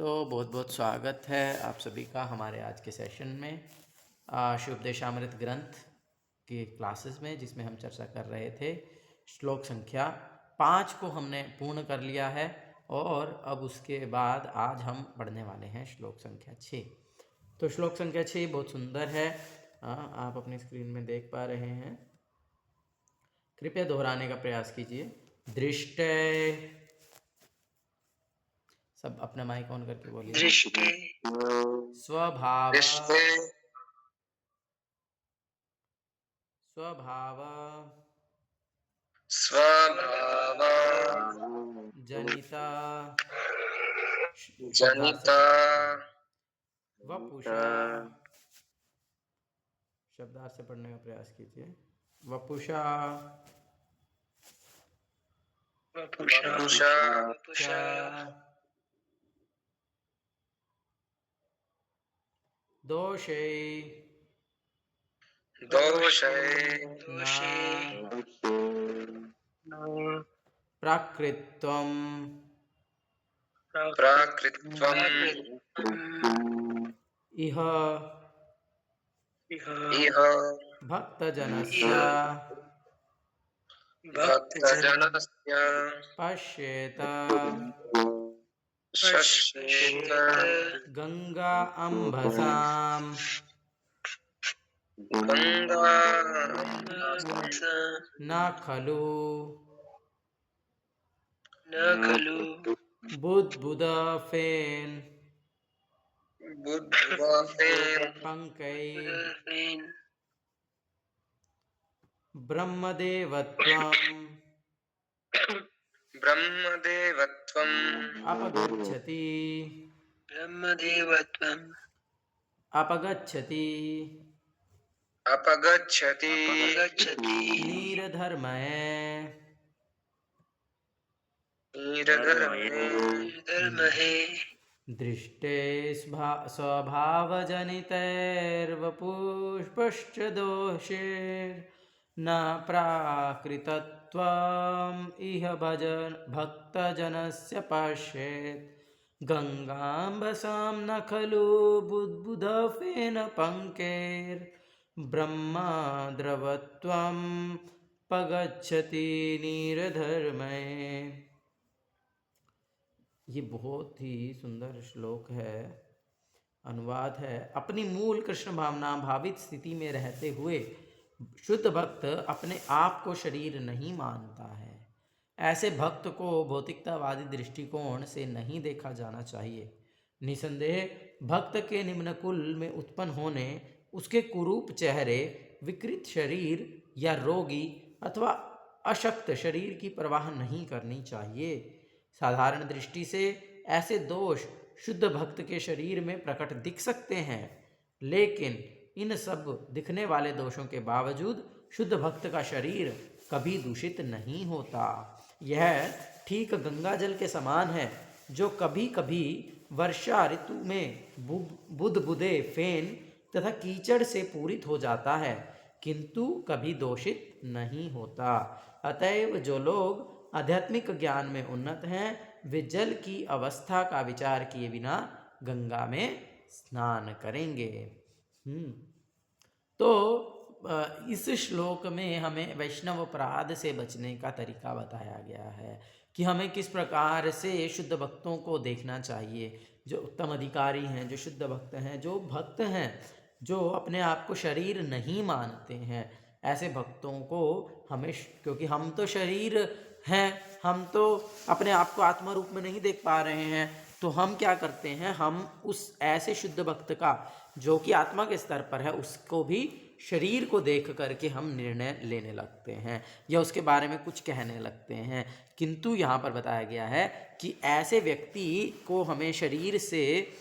तो बहुत बहुत स्वागत है आप सभी का हमारे आज के सेशन में शिवोपदेशामृत ग्रंथ की क्लासेस में, जिसमें हम चर्चा कर रहे थे श्लोक संख्या 5 को हमने पूर्ण कर लिया है और अब उसके बाद आज हम पढ़ने वाले हैं श्लोक संख्या 6। तो श्लोक संख्या 6 बहुत सुंदर है, आप अपनी स्क्रीन में देख पा रहे हैं। कृपया दोहराने का प्रयास कीजिए। दृष्टे, सब अपना माइक ऑन करके बोलिए। दृष्टि स्वभाव स्वभाव जनिता जनिता वपुषा, शब्दार्थ से पढ़ने का प्रयास कीजिए। वपुषा वपुषा दोषे प्राकृत्वम् इह भक्तजनस्य पश्येत गंगा अम्भसाम् न खलु बुद्बुदफेन पंकैः ब्रह्मदेवत्वम् अपगच्छति नीरधर्मये दृष्टे स्वभावजनितैर्वपुष्पश्च दोषैर्न प्राकृतत्वम् इह भक्तजनस्य पश्येत् गंगाम्बसां न खलु बुद्बुदफेन पंकैर्ब्रह्मद्रवत्वं पगच्छति नीरधर्मये। ये बहुत ही सुंदर श्लोक है, अनुवाद है। अपनी मूल कृष्ण भावना भावित स्थिति में रहते हुए शुद्ध भक्त अपने आप को शरीर नहीं मानता है। ऐसे भक्त को भौतिकतावादी दृष्टिकोण से नहीं देखा जाना चाहिए। निसंदेह भक्त के निम्न कुल में उत्पन्न होने, उसके कुरूप चेहरे, विकृत शरीर या रोगी अथवा अशक्त शरीर की परवाह नहीं करनी चाहिए। साधारण दृष्टि से ऐसे दोष शुद्ध भक्त के शरीर में प्रकट दिख सकते हैं, लेकिन इन सब दिखने वाले दोषों के बावजूद शुद्ध भक्त का शरीर कभी दूषित नहीं होता। यह ठीक गंगा जल के समान है, जो कभी कभी वर्षा ऋतु में बुदबुदे, फेन तथा कीचड़ से पूरित हो जाता है, किंतु कभी दोषित नहीं होता। अतएव जो लोग आध्यात्मिक ज्ञान में उन्नत हैं, वे जल की अवस्था का विचार किए बिना गंगा में स्नान करेंगे। तो इस श्लोक में हमें वैष्णव अपराध से बचने का तरीका बताया गया है कि हमें किस प्रकार से शुद्ध भक्तों को देखना चाहिए, जो उत्तम अधिकारी हैं, जो शुद्ध भक्त हैं, जो भक्त हैं, जो अपने आप को शरीर नहीं मानते हैं। ऐसे भक्तों को हमें, क्योंकि हम तो शरीर हैं, हम तो अपने आप को आत्मा रूप में नहीं देख पा रहे हैं, तो हम क्या करते हैं, हम उस ऐसे शुद्ध भक्त का जो कि आत्मा के स्तर पर है, उसको भी शरीर को देख करके हम निर्णय लेने लगते हैं या उसके बारे में कुछ कहने लगते हैं। किंतु यहाँ पर बताया गया है कि ऐसे व्यक्ति को हमें शरीर से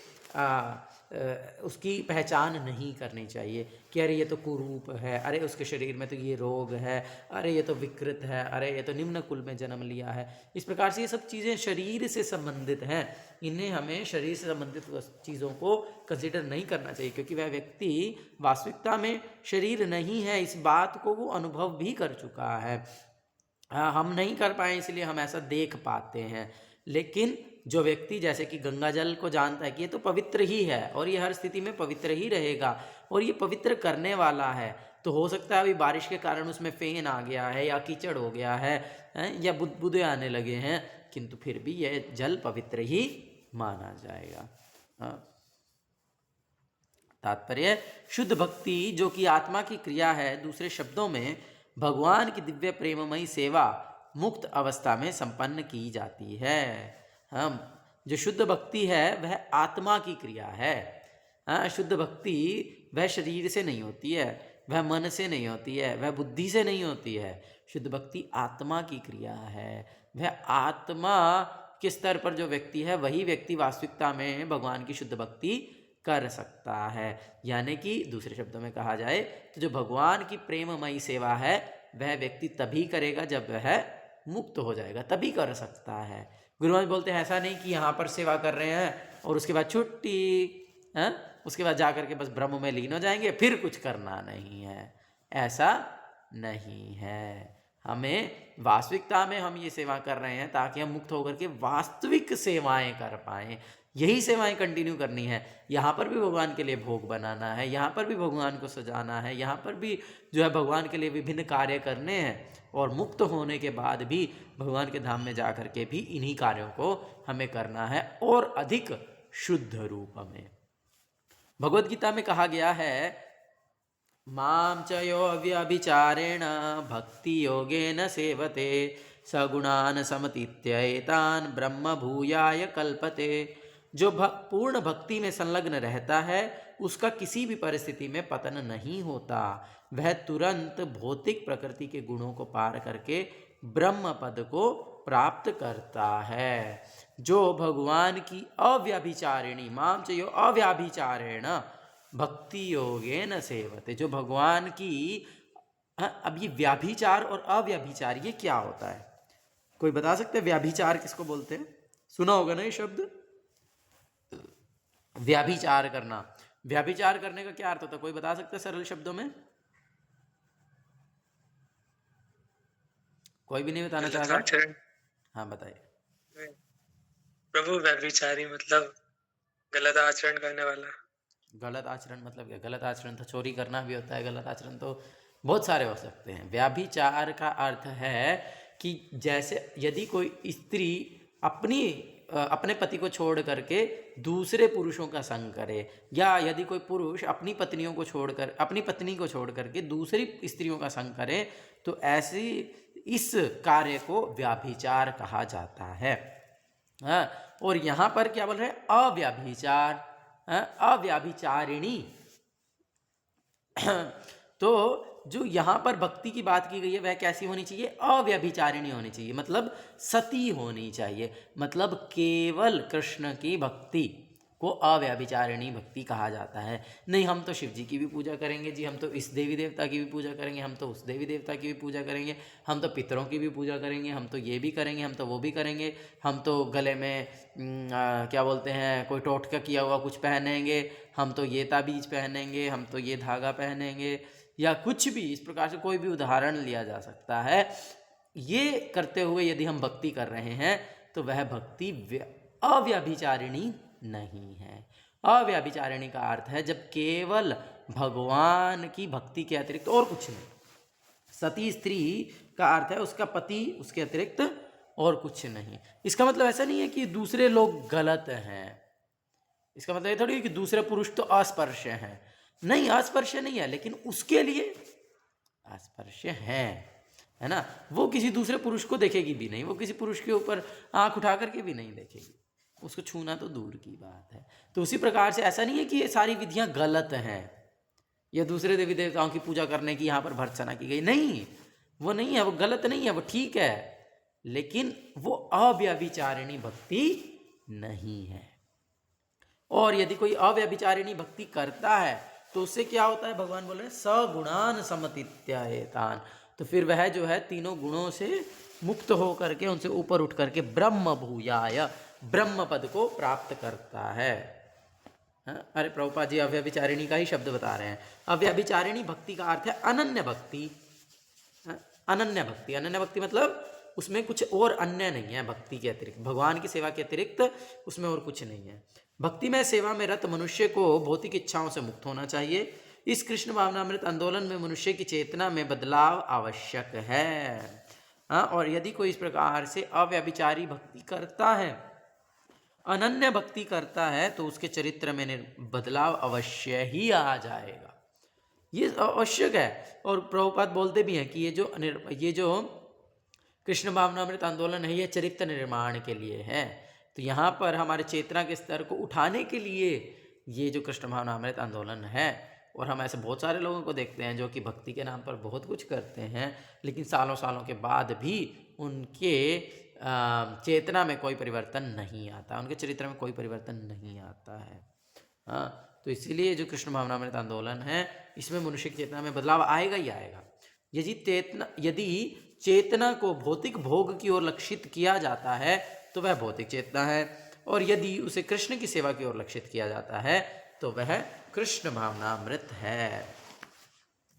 उसकी पहचान नहीं करनी चाहिए कि अरे ये तो कुरूप है, अरे उसके शरीर में तो ये रोग है, अरे ये तो विकृत है, अरे ये तो निम्न कुल में जन्म लिया है। इस प्रकार से ये सब चीज़ें शरीर से संबंधित हैं, इन्हें हमें शरीर से संबंधित चीज़ों को कंसिडर नहीं करना चाहिए, क्योंकि वह व्यक्ति वास्तविकता में शरीर नहीं है। इस बात को वो अनुभव भी कर चुका है। हम नहीं कर पाए इसलिए हम ऐसा देख पाते हैं, लेकिन जो व्यक्ति जैसे कि गंगा जल को जानता है कि ये तो पवित्र ही है और ये हर स्थिति में पवित्र ही रहेगा और ये पवित्र करने वाला है, तो हो सकता है अभी बारिश के कारण उसमें फेन आ गया है या कीचड़ हो गया है, या बुदबुदे आने लगे हैं, किंतु फिर भी यह जल पवित्र ही माना जाएगा। तात्पर्य, शुद्ध भक्ति जो कि आत्मा की क्रिया है, दूसरे शब्दों में भगवान की दिव्य प्रेममयी सेवा मुक्त अवस्था में संपन्न की जाती है। हम जो शुद्ध भक्ति है वह आत्मा की क्रिया है। शुद्ध भक्ति वह शरीर से नहीं होती है, वह मन से नहीं होती है, वह बुद्धि से नहीं होती है। शुद्ध भक्ति आत्मा की क्रिया है। वह आत्मा के स्तर पर जो व्यक्ति है वही व्यक्ति वास्तविकता में भगवान की शुद्ध भक्ति कर सकता है। यानी कि दूसरे शब्दों में कहा जाए तो जो भगवान की प्रेममयी सेवा है वह व्यक्ति तभी करेगा जब वह मुक्त हो जाएगा, तभी कर सकता है। गुरु महाराज बोलते हैं ऐसा नहीं कि यहाँ पर सेवा कर रहे हैं और उसके बाद छुट्टी, उसके बाद जाकर के बस ब्रह्म में लीन हो जाएंगे, फिर कुछ करना नहीं है, ऐसा नहीं है। हमें वास्तविकता में हम ये सेवा कर रहे हैं ताकि हम मुक्त होकर के वास्तविक सेवाएं कर पाएं। यही सेवाएं कंटिन्यू करनी है। यहाँ पर भी भगवान के लिए भोग बनाना है, यहाँ पर भी भगवान को सजाना है, यहाँ पर भी जो है भगवान के लिए विभिन्न कार्य करने हैं, और मुक्त होने के बाद भी भगवान के धाम में जा कर के भी इन्हीं कार्यों को हमें करना है और अधिक शुद्ध रूप में। भगवद गीता में कहा गया है, मां च यो व्यभिचारेण भक्ति योगेन सेवते सगुणान समतीत्येतान ब्रह्म भूयाय कल्पते। जो पूर्ण भक्ति में संलग्न रहता है उसका किसी भी परिस्थिति में पतन नहीं होता। वह तुरंत भौतिक प्रकृति के गुणों को पार करके ब्रह्म पद को प्राप्त करता है। जो भगवान की अव्यभिचारिणी, माम चयो अव्यभिचारेण भक्ति योगेन सेवते, जो भगवान की, अब ये व्याभिचार और अव्यभिचार ये क्या होता है? कोई बता सकते हैं व्याभिचार किसको बोलते हैं? सुना होगा ना ये शब्द, व्याभिचार करना। व्याभिचार करने का क्या अर्थ होता है? कोई बता सकते हैं सरल शब्दों में? कोई भी नहीं बताना चाहता? हाँ बताइए। प्रभु, व्यभिचारी मतलब गलत आचरण करने वाला। गलत आचरण मतलब क्या? गलत आचरण तो चोरी करना भी होता है, गलत आचरण तो बहुत सारे हो सकते हैं। व्याभिचार का अर्थ है कि जैसे यदि कोई स्त्री अपने पति को छोड़ करके दूसरे पुरुषों का संग करे, या यदि कोई पुरुष अपनी पत्नी को छोड़ करके दूसरी स्त्रियों का संग करे, तो ऐसी इस कार्य को व्याभिचार कहा जाता है। और यहाँ पर क्या बोल रहे हैं? अव्याभिचार, अव्याभिचारिणी। तो जो यहाँ पर भक्ति की बात की गई है वह कैसी होनी चाहिए? अव्यभिचारिणी होनी चाहिए, मतलब सती होनी चाहिए, मतलब केवल कृष्ण की भक्ति को अव्यभिचारिणी भक्ति कहा जाता है। नहीं हम तो शिव जी की भी पूजा करेंगे जी, हम तो इस देवी देवता की भी पूजा करेंगे, हम तो उस देवी देवता की भी पूजा करेंगे, हम तो पितरों की भी पूजा करेंगे, हम तो ये भी करेंगे, हम तो वो भी करेंगे, हम तो गले में क्या बोलते हैं कोई टोटका किया हुआ कुछ पहनेंगे, हम तो ये ताबीज पहनेंगे, हम तो ये धागा पहनेंगे, या कुछ भी इस प्रकार से कोई भी उदाहरण लिया जा सकता है। ये करते हुए यदि हम भक्ति कर रहे हैं तो वह भक्ति अव्यभिचारिणी नहीं है। अव्यभिचारिणी का अर्थ है जब केवल भगवान की भक्ति के अतिरिक्त और कुछ नहीं। सती स्त्री का अर्थ है उसका पति, उसके अतिरिक्त और कुछ नहीं। इसका मतलब ऐसा नहीं है कि दूसरे लोग गलत हैं, इसका मतलब ये थोड़ी है कि दूसरे पुरुष तो अस्पर्श्य हैं। नहीं, अस्पर्श्य नहीं है, लेकिन उसके लिए अस्पर्श्य है ना। वो किसी दूसरे पुरुष को देखेगी भी नहीं, वो किसी पुरुष के ऊपर आंख उठा करके भी नहीं देखेगी, उसको छूना तो दूर की बात है। तो उसी प्रकार से ऐसा नहीं है कि ये सारी विधियां गलत हैं या दूसरे देवी देवताओं की पूजा करने की यहाँ पर भर्त्सना की गई, नहीं, वो नहीं है, वो गलत नहीं है, वो ठीक है, लेकिन वो अव्यभिचारिणी भक्ति नहीं है। और यदि कोई अव्यभिचारिणी भक्ति करता है तो उससे क्या होता है? भगवान बोल रहे हैं सगुणान समतीत्येतान, तो फिर वह जो है तीनों गुणों से मुक्त हो करके, उनसे ऊपर उठ करके ब्रह्म भूयाय, ब्रह्म पद को प्राप्त करता है। अरे प्रभुपाद जी अव्यभिचारिणी का ही शब्द बता रहे हैं। अव्यभिचारिणी भक्ति का अर्थ है अनन्य भक्ति। अनन्य भक्ति, अनन्य भक्ति मतलब उसमें कुछ और अन्य नहीं है भक्ति के अतिरिक्त, भगवान की सेवा के अतिरिक्त उसमें और कुछ नहीं है। भक्तिमय सेवा में रत मनुष्य को भौतिक इच्छाओं से मुक्त होना चाहिए। इस कृष्ण भावनामृत आंदोलन में मनुष्य की चेतना में बदलाव आवश्यक है। हाँ, और यदि कोई इस प्रकार से अव्यभिचारी भक्ति करता है, अनन्य भक्ति करता है, तो उसके चरित्र में बदलाव अवश्य ही आ जाएगा। ये आवश्यक है। और प्रभुपाद बोलते भी हैं कि ये जो कृष्ण भावनामृत आंदोलन है, ये चरित्र निर्माण के लिए है। तो यहाँ पर हमारे चेतना के स्तर को उठाने के लिए ये जो कृष्ण भावनामृत आंदोलन है, और हम ऐसे बहुत सारे लोगों को देखते हैं जो कि भक्ति के नाम पर बहुत कुछ करते हैं, लेकिन सालों सालों के बाद भी उनके चेतना में कोई परिवर्तन नहीं आता, उनके चरित्र में कोई परिवर्तन नहीं आता है। हाँ, तो इसीलिए जो कृष्ण भावनामृत आंदोलन है, इसमें मनुष्य की चेतना में बदलाव आएगा ही आएगा। यदि चेतना को भौतिक भोग की ओर लक्षित किया जाता है तो वह भौतिक चेतना है, और यदि उसे कृष्ण की सेवा की ओर लक्षित किया जाता है तो वह कृष्ण भावनामृत है।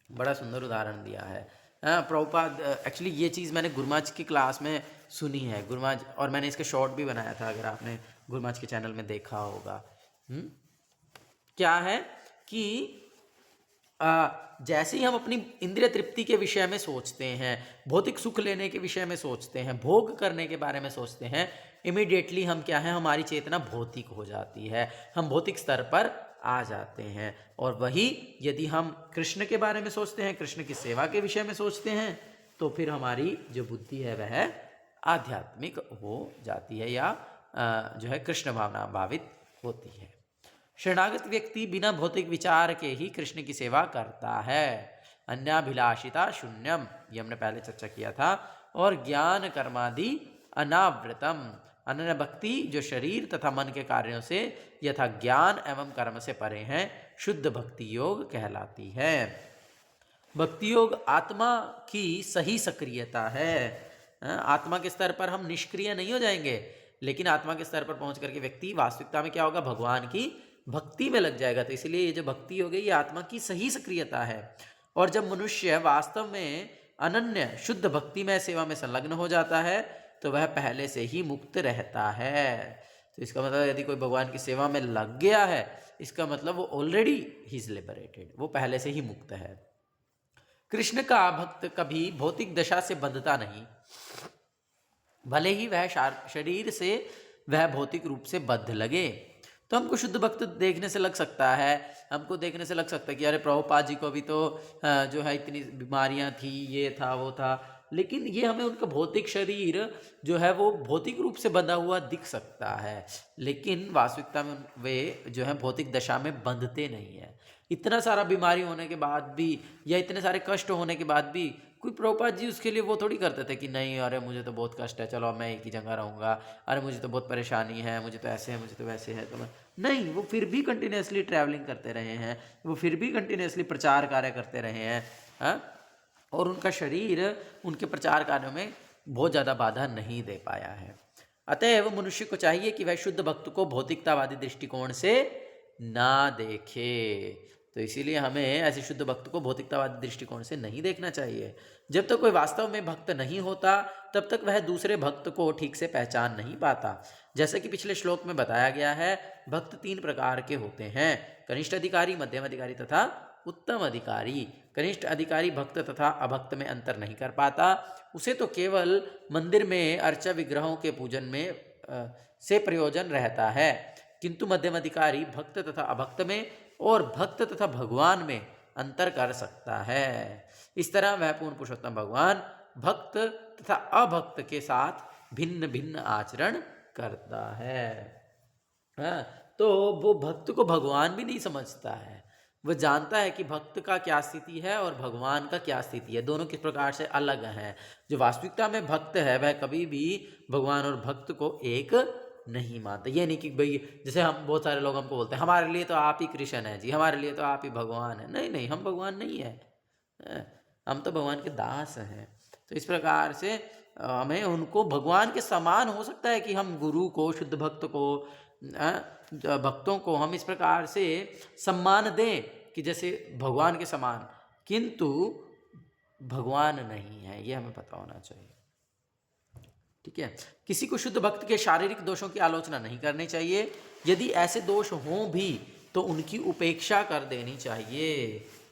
बड़ा सुंदर उदाहरण दिया है। प्रभुपाद एक्चुअली ये चीज़ मैंने गुरुमाज की क्लास में सुनी है, गुरुमाज, और मैंने इसका शॉर्ट भी बनाया था, अगर आपने गुरुमाज के चैनल में देखा होगा। क्या है कि जैसे ही हम अपनी इंद्रिय तृप्ति के विषय में सोचते हैं, भौतिक सुख लेने के विषय में सोचते हैं, भोग करने के बारे में सोचते हैं, इमीडिएटली हम क्या है, हमारी चेतना भौतिक हो जाती है, हम भौतिक स्तर पर आ जाते हैं। और वही यदि हम कृष्ण के बारे में सोचते हैं, कृष्ण की सेवा के विषय में सोचते हैं, तो फिर हमारी जो बुद्धि है वह आध्यात्मिक हो जाती है, या जो है कृष्ण भावना भावित होती है। शरणागत व्यक्ति बिना भौतिक विचार के ही कृष्ण की सेवा करता है। अन्याभिलाषिता शून्यम, ये हमने पहले चर्चा किया था। और ज्ञान कर्मादि अनावृतम, अनन्य भक्ति जो शरीर तथा मन के कार्यों से यथा ज्ञान एवं कर्म से परे हैं, शुद्ध भक्ति योग कहलाती है। भक्ति योग आत्मा की सही सक्रियता है। आत्मा के स्तर पर हम निष्क्रिय नहीं हो जाएंगे, लेकिन आत्मा के स्तर पर पहुंच करके व्यक्ति वास्तविकता में क्या होगा, भगवान की भक्ति में लग जाएगा। तो इसलिए ये जो भक्ति हो गई, ये आत्मा की सही सक्रियता है। और जब मनुष्य वास्तव में अनन्य शुद्ध भक्तिमय सेवा में संलग्न हो जाता है, तो वह पहले से ही मुक्त रहता है। तो इसका मतलब यदि कोई भगवान की सेवा में लग गया है, इसका मतलब वो ऑलरेडी ही इज लिबरेटेड, वो पहले से ही मुक्त है। कृष्ण का भक्त कभी भौतिक दशा से बंधता नहीं, भले ही वह शरीर से वह भौतिक रूप से बद्ध लगे। तो हमको शुद्ध भक्त देखने से लग सकता है, हमको देखने से लग सकता है कि अरे प्रभुपाद जी को भी तो जो है इतनी बीमारियां थी, ये था वो था, लेकिन ये हमें उनका भौतिक शरीर जो है वो भौतिक रूप से बंधा हुआ दिख सकता है, लेकिन वास्तविकता में वे जो है भौतिक दशा में बंधते नहीं है। इतना सारा बीमारी होने के बाद भी, या इतने सारे कष्ट होने के बाद भी, कोई प्रभुपाद जी उसके लिए वो थोड़ी करते थे कि नहीं अरे मुझे तो बहुत कष्ट है, चलो अब मैं एक ही जगह रहूँगा, अरे मुझे तो बहुत परेशानी है, मुझे तो ऐसे है, मुझे तो वैसे है, तो मैं नहीं। वो फिर भी कंटिन्यूसली ट्रैवलिंग करते रहे हैं, वो फिर भी कंटिन्यूसली प्रचार कार्य करते रहे हैं। हाँ, और उनका शरीर उनके प्रचार कार्यों में बहुत ज़्यादा बाधा नहीं दे पाया है। अतएव मनुष्य को चाहिए कि वह शुद्ध भक्त को भौतिकतावादी दृष्टिकोण से ना देखे। तो इसीलिए हमें ऐसे शुद्ध भक्त को भौतिकतावादी दृष्टिकोण से नहीं देखना चाहिए। जब तक कोई वास्तव में भक्त नहीं होता, तब तक वह दूसरे भक्त को ठीक से पहचान नहीं पाता। जैसे कि पिछले श्लोक में बताया गया है, भक्त 3 प्रकार के होते हैं, कनिष्ठ अधिकारी, मध्यम अधिकारी तथा उत्तम अधिकारी। कनिष्ठ अधिकारी भक्त तथा अभक्त में अंतर नहीं कर पाता, उसे तो केवल मंदिर में अर्चा विग्रहों के पूजन में से प्रयोजन रहता है, किंतु मध्यम अधिकारी भक्त तथा अभक्त में और भक्त तथा भगवान में अंतर कर सकता है। इस तरह वह पूर्ण पुरुषोत्तम भगवान भक्त तथा अभक्त के साथ भिन्न भिन्न आचरण करता है। हाँ, तो वो भक्त को भगवान भी नहीं समझता है, वह जानता है कि भक्त का क्या स्थिति है और भगवान का क्या स्थिति है, दोनों किस प्रकार से अलग हैं। जो वास्तविकता में भक्त है वह कभी भी भगवान और भक्त को एक नहीं मानता। ये नहीं कि भाई जैसे हम बहुत सारे लोग हमको बोलते हैं हमारे लिए तो आप ही कृष्ण है जी, हमारे लिए तो आप ही भगवान है। नहीं नहीं, हम भगवान नहीं है, हम तो भगवान के दास हैं। तो इस प्रकार से हमें उनको भगवान के समान हो सकता है कि हम गुरु को, शुद्ध भक्त को, भक्तों को हम इस प्रकार से सम्मान दें कि जैसे भगवान के समान, किंतु भगवान नहीं है, ये हमें पता होना चाहिए। ठीक है। किसी को शुद्ध भक्त के शारीरिक दोषों की आलोचना नहीं करनी चाहिए। यदि ऐसे दोष हों भी तो उनकी उपेक्षा कर देनी चाहिए,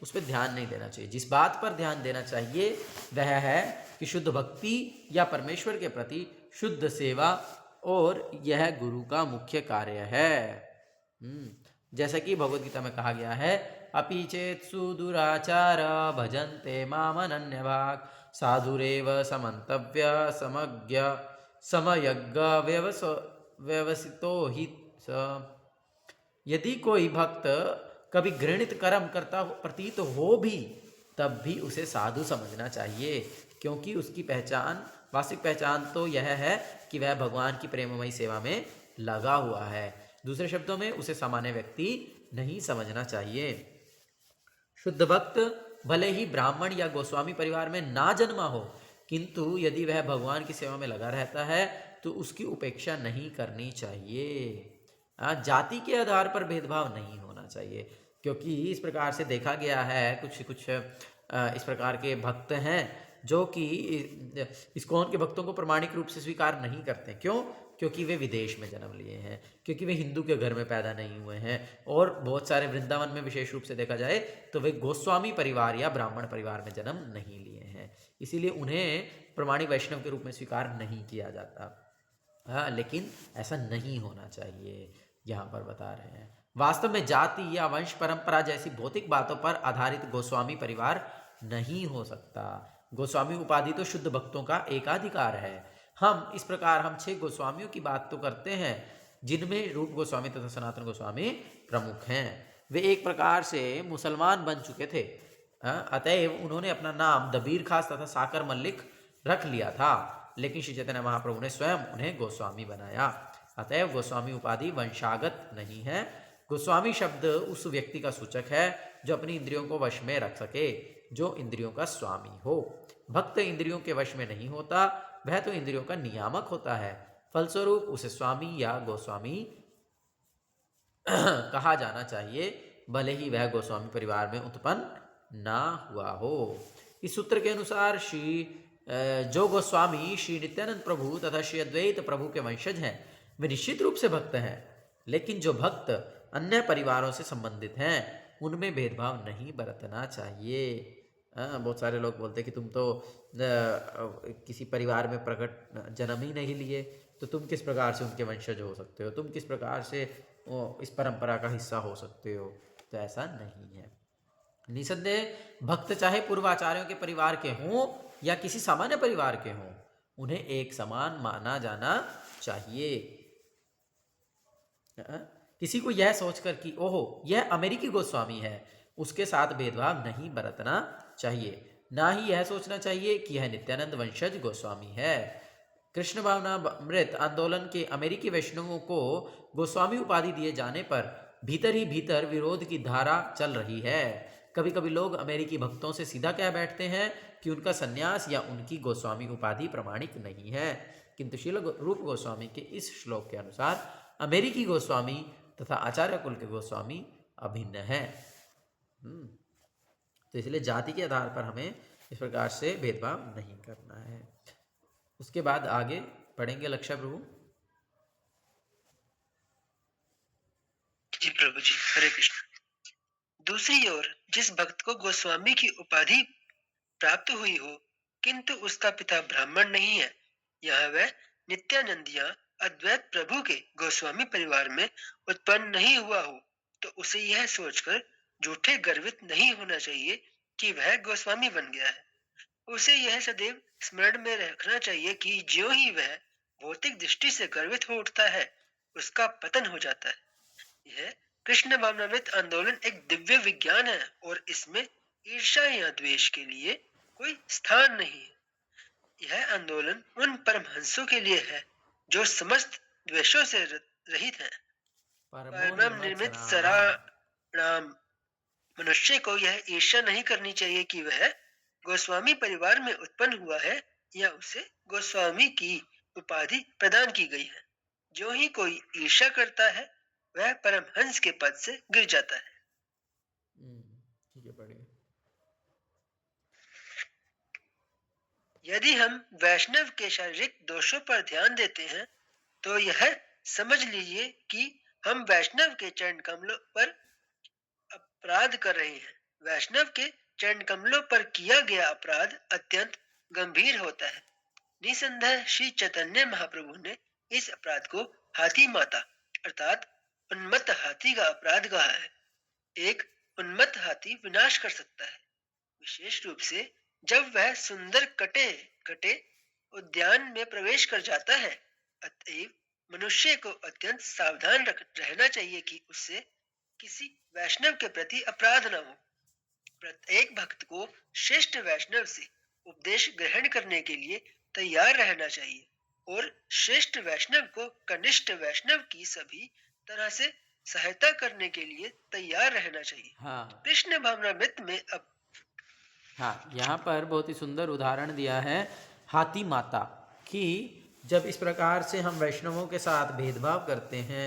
उस पर ध्यान नहीं देना चाहिए। जिस बात पर ध्यान देना चाहिए वह है कि शुद्ध भक्ति या परमेश्वर के प्रति शुद्ध सेवा, और यह गुरु का मुख्य कार्य है। जैसा कि भगवद गीता में कहा गया है, अपि चेत सुदुराचार भजन्ते मामनन्यभाक् साधुरेव समन्तव्य समज्ञ समयज्ञ व्यवसितो हि स। यदि कोई भक्त कभी घृणित कर्म करता प्रतीत हो भी तब भी उसे साधु समझना चाहिए, क्योंकि उसकी पहचान, वास्तविक पहचान तो यह है कि वह भगवान की प्रेममयी सेवा में लगा हुआ है। दूसरे शब्दों में उसे सामान्य व्यक्ति नहीं समझना चाहिए। शुद्ध भक्त भले ही ब्राह्मण या गोस्वामी परिवार में ना जन्मा हो, किंतु यदि वह भगवान की सेवा में लगा रहता है तो उसकी उपेक्षा नहीं करनी चाहिए। जाति के आधार पर भेदभाव नहीं होना चाहिए, क्योंकि इस प्रकार से देखा गया है कुछ इस प्रकार के भक्त हैं जो कि इस्कॉन के भक्तों को प्रामाणिक रूप से स्वीकार नहीं करते। क्यों? क्योंकि वे विदेश में जन्म लिए हैं, क्योंकि वे हिंदू के घर में पैदा नहीं हुए हैं, और बहुत सारे वृंदावन में विशेष रूप से देखा जाए तो वे गोस्वामी परिवार या ब्राह्मण परिवार में जन्म नहीं लिए हैं, इसीलिए उन्हें प्रमाणिक वैष्णव के रूप में स्वीकार नहीं किया जाता। हाँ, लेकिन ऐसा नहीं होना चाहिए, यहाँ पर बता रहे हैं। वास्तव में जाति या वंश परंपरा जैसी भौतिक बातों पर आधारित गोस्वामी परिवार नहीं हो सकता। गोस्वामी उपाधि तो शुद्ध भक्तों का एकाधिकार है। हम इस प्रकार 6 गोस्वामियों की बात तो करते हैं, जिनमें रूप गोस्वामी तथा सनातन गोस्वामी प्रमुख हैं। वे एक प्रकार से मुसलमान बन चुके थे, अतएव उन्होंने अपना नाम दबीर खास तथा साकर मल्लिक रख लिया था, लेकिन श्री चैतन्य महाप्रभु ने स्वयं उन्हें गोस्वामी बनाया। अतएव गोस्वामी उपाधि वंशागत नहीं है। गोस्वामी शब्द उस व्यक्ति का सूचक है जो अपनी इंद्रियों को वश में रख सके, जो इंद्रियों का स्वामी हो। भक्त इंद्रियों के वश में नहीं होता, वह तो इंद्रियों का नियामक होता है। फलस्वरूप उसे स्वामी या गोस्वामी कहा जाना चाहिए, भले ही वह गोस्वामी परिवार में उत्पन्न ना हुआ हो। इस सूत्र के अनुसार जो गोस्वामी श्री नित्यानंद प्रभु तथा श्री अद्वैत प्रभु के वंशज हैं वे निश्चित रूप से भक्त हैं, लेकिन जो भक्त अन्य परिवारों से संबंधित हैं उनमें भेदभाव नहीं बरतना चाहिए। बहुत सारे लोग बोलते हैं कि तुम तो किसी परिवार में प्रकट जन्म ही नहीं लिए, तो तुम किस प्रकार से उनके वंशज हो सकते हो, तुम किस प्रकार से इस परंपरा का हिस्सा हो सकते हो। तो ऐसा नहीं है। निसंदेह भक्त चाहे पूर्वाचार्यों के परिवार के हों या किसी सामान्य परिवार के हों, उन्हें एक समान माना जाना चाहिए। किसी को यह सोचकर कि ओहो यह अमेरिकी गोस्वामी है, उसके साथ भेदभाव नहीं बरतना चाहिए। ना ही यह सोचना चाहिए कि यह नित्यानंद वंशज गोस्वामी है। कृष्ण भावनामृत आंदोलन के अमेरिकी वैष्णवों को गोस्वामी उपाधि दिए जाने पर भीतर ही भीतर विरोध की धारा चल रही है। कभी कभी लोग अमेरिकी भक्तों से सीधा कह बैठते हैं कि उनका सन्यास या उनकी गोस्वामी उपाधि प्रमाणिक नहीं है, किंतु श्रील रूप गोस्वामी के इस श्लोक के अनुसार अमेरिकी गोस्वामी तथा आचार्य कुल के गोस्वामी अभिन्न है। तो इसलिए जाति के आधार पर हमें इस प्रकार से भेदभाव नहीं करना है। उसके बाद आगे पढ़ेंगे लक्षा प्रभु जी। प्रभु जी, हरे कृष्ण। दूसरी ओर जिस भक्त को गोस्वामी की उपाधि प्राप्त हुई हो किंतु उसका पिता ब्राह्मण नहीं है, यह वह नित्यानंद या अद्वैत प्रभु के गोस्वामी परिवार में उत्पन्न नहीं हुआ हो, तो उसे यह सोचकर झूठे गर्वित नहीं होना चाहिए कि वह गोस्वामी बन गया है। उसे यह सदैव स्मरण में रखना चाहिए कि ज्यों ही वह भौतिक दृष्टि से गर्वित हो उठता है, उसका पतन हो जाता है। यह कृष्ण भावनामृत आंदोलन एक दिव्य विज्ञान है और इसमें ईर्ष्या या द्वेष के लिए कोई स्थान नहीं है। यह आंदोलन उन परमहंसों के लिए है जो समस्त द्वेषों से रहित हैं। परम निर्मित सराणाम मनुष्य को यह ईर्ष्या नहीं करनी चाहिए कि वह गोस्वामी परिवार में उत्पन्न हुआ है या उसे गोस्वामी की उपाधि प्रदान की गई है। जो ही कोई ईर्ष्या करता है वह परमहंस के पद से गिर जाता है। ठीक है, पढ़िए। यदि हम वैष्णव के शारीरिक दोषों पर ध्यान देते हैं तो यह समझ लीजिए कि हम वैष्णव के चरण कमलों पर अपराध कर रहे हैं। वैष्णव के चरण कमलों पर किया गया अपराध अत्यंत गंभीर होता है। निसंदेह श्री चैतन्य महाप्रभु ने इस अपराध को हाथी माता अर्थात उन्मत्त हाथी का अपराध कहा है। एक उन्मत्त हाथी विनाश कर सकता है, विशेष रूप से जब वह सुंदर कटे कटे उद्यान में प्रवेश कर जाता है। अतएव मनुष्य को अत्यंत सावधान रहना चाहिए कि उससे किसी वैष्णव के प्रति अपराध न हो। प्रत्येक भक्त को श्रेष्ठ वैष्णव से उपदेश ग्रहण करने के लिए तैयार रहना चाहिए और श्रेष्ठ वैष्णव को कनिष्ठ वैष्णव की सभी तरह से सहायता करने के लिए तैयार रहना चाहिए। हाँ कृष्ण भावनामृत में अब हाँ, यहाँ पर बहुत ही सुंदर उदाहरण दिया है हाथी माता कि जब इस प्रकार से हम वैष्णवों के साथ भेदभाव करते हैं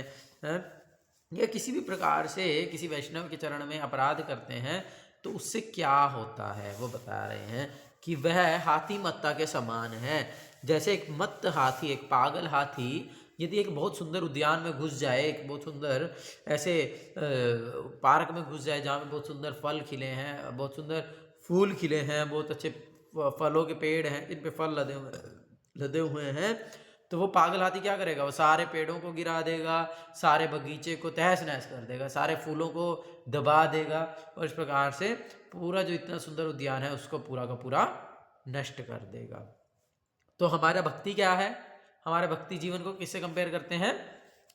या किसी भी प्रकार से किसी वैष्णव के चरण में अपराध करते हैं तो उससे क्या होता है वो बता रहे हैं कि वह हाथी माता के समान है। जैसे एक मत्त हाथी, एक पागल हाथी यदि एक बहुत सुंदर उद्यान में घुस जाए, एक बहुत सुंदर ऐसे पार्क में घुस जाए जहाँ पे बहुत सुंदर फल खिले हैं, बहुत सुंदर फूल खिले हैं, बहुत अच्छे फलों के पेड़ हैं जिन पे फल लदे हुए हैं, तो वो पागल हाथी क्या करेगा? वो सारे पेड़ों को गिरा देगा, सारे बगीचे को तहस नहस कर देगा, सारे फूलों को दबा देगा और इस प्रकार से पूरा जो इतना सुंदर उद्यान है उसको पूरा का पूरा नष्ट कर देगा। तो हमारा भक्ति क्या है? हमारे भक्ति जीवन को किससे कंपेयर करते हैं?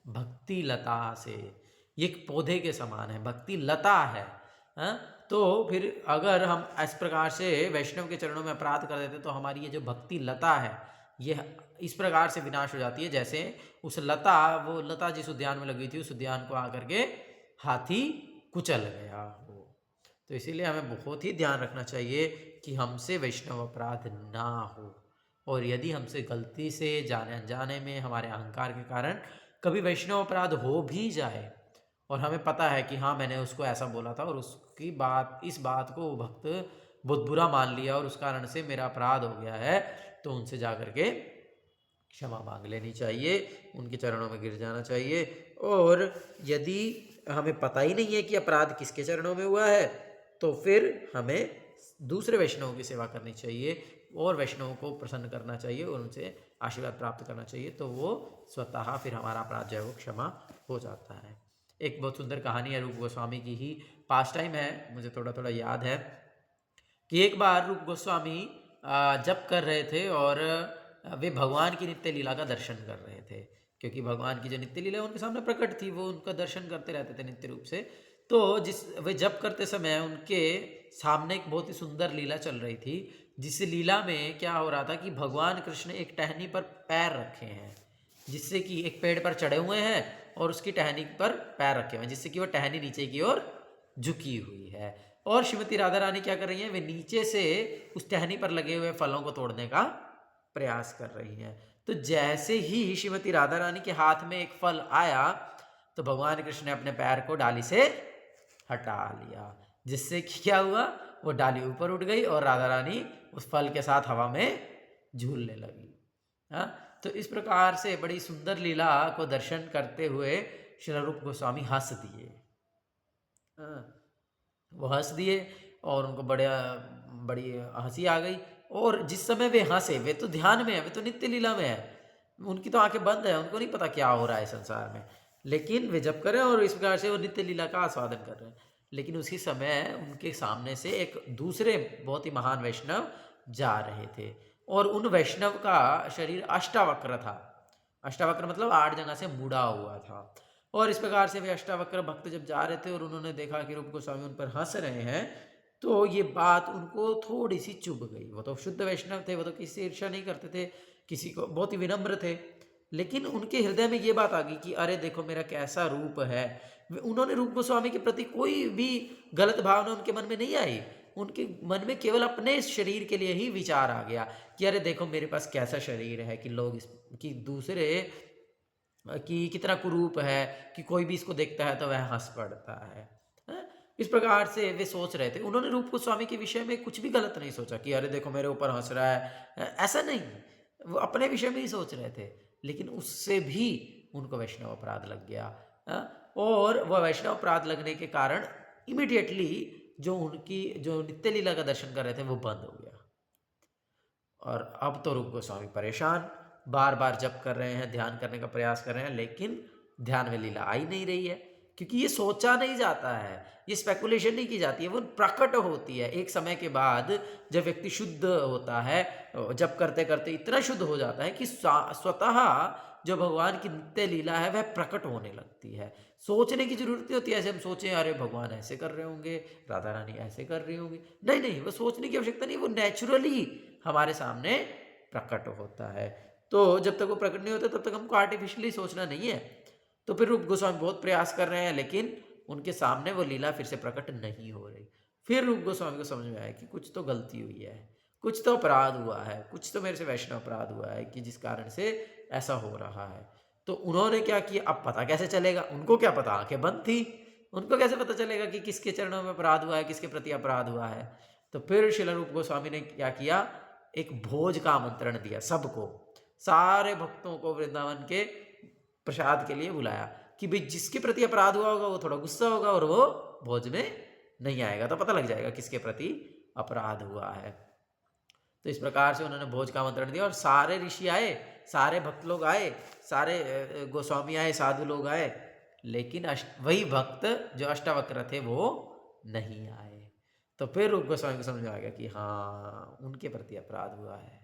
भक्ति लता से। ये एक पौधे के समान है, भक्ति लता है। तो फिर अगर हम इस प्रकार से वैष्णव के चरणों में अपराध कर देते तो हमारी ये जो भक्ति लता है ये इस प्रकार से विनाश हो जाती है जैसे उस लता, वो लता जिस उद्यान में लगी थी उस उद्यान को आकर के हाथी कुचल गया हो। तो इसीलिए हमें बहुत ही ध्यान रखना चाहिए कि हमसे वैष्णव अपराध ना हो, और यदि हमसे गलती से जाने अनजाने में हमारे अहंकार के कारण कभी वैष्णव अपराध हो भी जाए और हमें पता है कि हाँ मैंने उसको ऐसा बोला था और उसकी बात, इस बात को भक्त बहुत बुरा मान लिया और उस कारण से मेरा अपराध हो गया है, तो उनसे जा कर के क्षमा मांग लेनी चाहिए, उनके चरणों में गिर जाना चाहिए। और यदि हमें पता ही नहीं है कि अपराध किसके चरणों में हुआ है तो फिर हमें दूसरे वैष्णवों की सेवा करनी चाहिए और वैष्णवों को प्रसन्न करना चाहिए और उनसे आशीर्वाद प्राप्त करना चाहिए, तो वो स्वतः फिर हमारा अपराध जो है वो क्षमा हो जाता है। एक बहुत सुंदर कहानी है रूप गोस्वामी की ही, पास्ट टाइम है, मुझे थोड़ा थोड़ा याद है कि एक बार रूप गोस्वामी जप कर रहे थे और वे भगवान की नित्य लीला का दर्शन कर रहे थे, क्योंकि भगवान की जो नित्य लीला उनके सामने प्रकट थी, वो उनका दर्शन करते रहते थे नित्य रूप से। तो वे जप करते समय उनके सामने एक बहुत ही सुंदर लीला चल रही थी, जिस लीला में क्या हो रहा था कि भगवान कृष्ण एक टहनी पर पैर रखे हैं, जिससे कि एक पेड़ पर चढ़े हुए हैं और उसकी टहनी पर पैर रखे हुए हैं, जिससे कि वो टहनी नीचे की ओर झुकी हुई है। और श्रीमती राधा रानी क्या कर रही हैं? वे नीचे से उस टहनी पर लगे हुए फलों को तोड़ने का प्रयास कर रही हैं। तो जैसे ही श्रीमती राधा रानी के हाथ में एक फल आया तो भगवान कृष्ण ने अपने पैर को डाली से हटा लिया, जिससे कि क्या हुआ? वो डाली ऊपर उठ गई और राधा रानी उस फल के साथ हवा में झूलने लगी। हाँ, तो इस प्रकार से बड़ी सुंदर लीला को दर्शन करते हुए श्री रूप गोस्वामी हंस दिए। वो हंस दिए और उनको बड़ी हंसी आ गई। और जिस समय वे हंसे, वे तो ध्यान में है, वे तो नित्य लीला में है, उनकी तो आंखें बंद है, उनको नहीं पता क्या हो रहा है संसार में, लेकिन वे जप कर रहे हैं और इस प्रकार से वो नित्य लीला का आस्वादन कर रहे हैं। लेकिन उसी समय उनके सामने से एक दूसरे बहुत ही महान वैष्णव जा रहे थे और उन वैष्णव का शरीर अष्टावक्र था। अष्टावक्र मतलब 8 जगह से मुड़ा हुआ था। और इस प्रकार से वे अष्टावक्र भक्त जब जा रहे थे और उन्होंने देखा कि रूप गोस्वामी उन पर हंस रहे हैं, तो ये बात उनको थोड़ी सी चुभ गई। वो तो शुद्ध वैष्णव थे, वो तो किसी से ईर्ष्या नहीं करते थे, किसी को बहुत ही विनम्र थे, लेकिन उनके हृदय में ये बात आ गई कि अरे देखो मेरा कैसा रूप है। उन्होंने रूप गोस्वामी के प्रति कोई भी गलत भावना उनके मन में नहीं आई, उनके मन में केवल अपने शरीर के लिए ही विचार आ गया कि अरे देखो मेरे पास कैसा शरीर है कि लोग कि दूसरे कि कितना कुरूप है कि कोई भी इसको देखता है तो वह हंस पड़ता है। इस प्रकार से वे सोच रहे थे। उन्होंने रूप गोस्वामी के विषय में कुछ भी गलत नहीं सोचा कि अरे देखो मेरे ऊपर हंस रहा है, ऐसा नहीं। वो अपने विषय में ही सोच रहे थे, लेकिन उससे भी उनको वैष्णव अपराध लग गया। और वह वैष्णव अपराध लगने के कारण इमिडिएटली जो नित्य लीला का दर्शन कर रहे थे वो बंद हो गया। और अब तो रूप गोस्वामी परेशान, बार बार जप कर रहे हैं, ध्यान करने का प्रयास कर रहे हैं, लेकिन ध्यान में लीला आई नहीं रही है, क्योंकि ये सोचा नहीं जाता है, ये स्पेकुलेशन नहीं की जाती है, वो प्रकट होती है एक समय के बाद। जब व्यक्ति शुद्ध होता है, जप करते करते इतना शुद्ध हो जाता है कि स्वतः जो भगवान की नित्य लीला है वह प्रकट होने लगती है। सोचने की जरूरत नहीं होती है, ऐसे हम सोचें अरे भगवान ऐसे कर रहे होंगे, राधा रानी ऐसे कर रही होंगी, नहीं नहीं, वो सोचने की आवश्यकता नहीं, वो नेचुरली हमारे सामने प्रकट होता है। तो जब तक वो प्रकट नहीं होता तब तक हमको आर्टिफिशियली सोचना नहीं है। तो फिर रूप गोस्वामी बहुत प्रयास कर रहे हैं, लेकिन उनके सामने वो लीला फिर से प्रकट नहीं हो रही। फिर रूप गोस्वामी को समझ में आया कि कुछ तो गलती हुई है, कुछ तो अपराध हुआ है, कुछ तो मेरे से वैष्णव अपराध हुआ है कि जिस कारण से ऐसा हो रहा है। तो उन्होंने क्या किया, अब पता कैसे चलेगा, उनको क्या पता, आंखें बंद थी, उनको कैसे पता चलेगा कि किसके चरणों में अपराध हुआ है, किसके प्रति अपराध हुआ है। तो फिर श्रील रूप गोस्वामी ने क्या किया, एक भोज का आमंत्रण दिया सबको, सारे भक्तों को वृंदावन के प्रसाद के लिए बुलाया कि भाई जिसके प्रति अपराध हुआ होगा वो थोड़ा गुस्सा होगा और वो भोज में नहीं आएगा, तो पता लग जाएगा किसके प्रति अपराध हुआ है। तो इस प्रकार से उन्होंने भोज का आमंत्रण दिया और सारे ऋषि आए, सारे भक्त लोग आए, सारे गोस्वामी आए, साधु लोग आए, लेकिन वही भक्त जो अष्टावक्र थे वो नहीं आए। तो फिर रूप गोस्वामी को समझ में आ गया कि हाँ उनके प्रति अपराध हुआ है।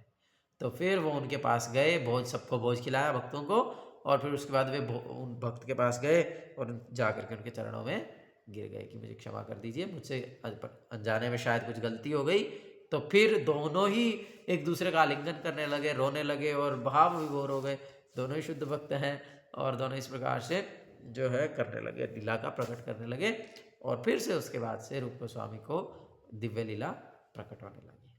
तो फिर वो उनके पास गए, भोज, सबको भोज खिलाया भक्तों को, और फिर उसके बाद वे उन भक्त के पास गए और जा करके उनके चरणों में गिर गए कि मुझे क्षमा कर दीजिए, मुझसे अनजाने में शायद कुछ गलती हो गई। तो फिर दोनों ही एक दूसरे का आलिंगन करने लगे, रोने लगे और भाव विभोर हो गए। दोनों ही शुद्ध भक्त हैं और दोनों इस प्रकार से जो है करने लगे, लीला का प्रकट करने लगे। और फिर से उसके बाद से रूप गोस्वामी को दिव्य लीला प्रकट होने लगी।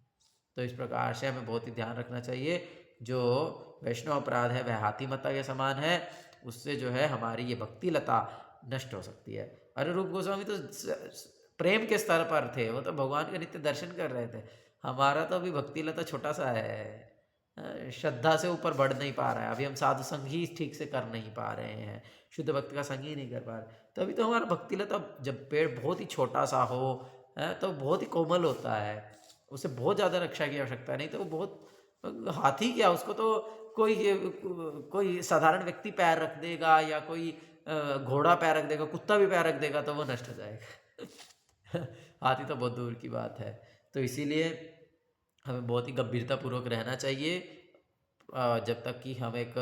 तो इस प्रकार से हमें बहुत ही ध्यान रखना चाहिए, जो वैष्णव अपराध है वह हाथी मता के समान है, उससे जो है हमारी ये भक्ति लता नष्ट हो सकती है। अरे रूप गोस्वामी तो प्रेम के स्तर पर थे, वो तो भगवान के नित्य दर्शन कर रहे थे। हमारा तो अभी भक्ति लता छोटा सा है, श्रद्धा से ऊपर बढ़ नहीं पा रहा है, अभी हम साधु संग ही ठीक से कर नहीं पा रहे हैं, शुद्ध भक्त का संग ही नहीं कर पा रहे। तो अभी तो हमारा भक्ति लता, जब पेड़ बहुत ही छोटा सा हो तो बहुत ही कोमल होता है, उसे बहुत ज़्यादा रक्षा की आवश्यकता नहीं। तो वो बहुत, हाथी क्या, उसको तो कोई साधारण व्यक्ति पैर रख देगा या कोई घोड़ा पैर रख देगा, कुत्ता भी पैर रख देगा तो वो नष्ट हो जाएगा। हाथी तो बहुत दूर की बात है। तो इसीलिए हमें बहुत ही गंभीरतापूर्वक रहना चाहिए जब तक कि हम एक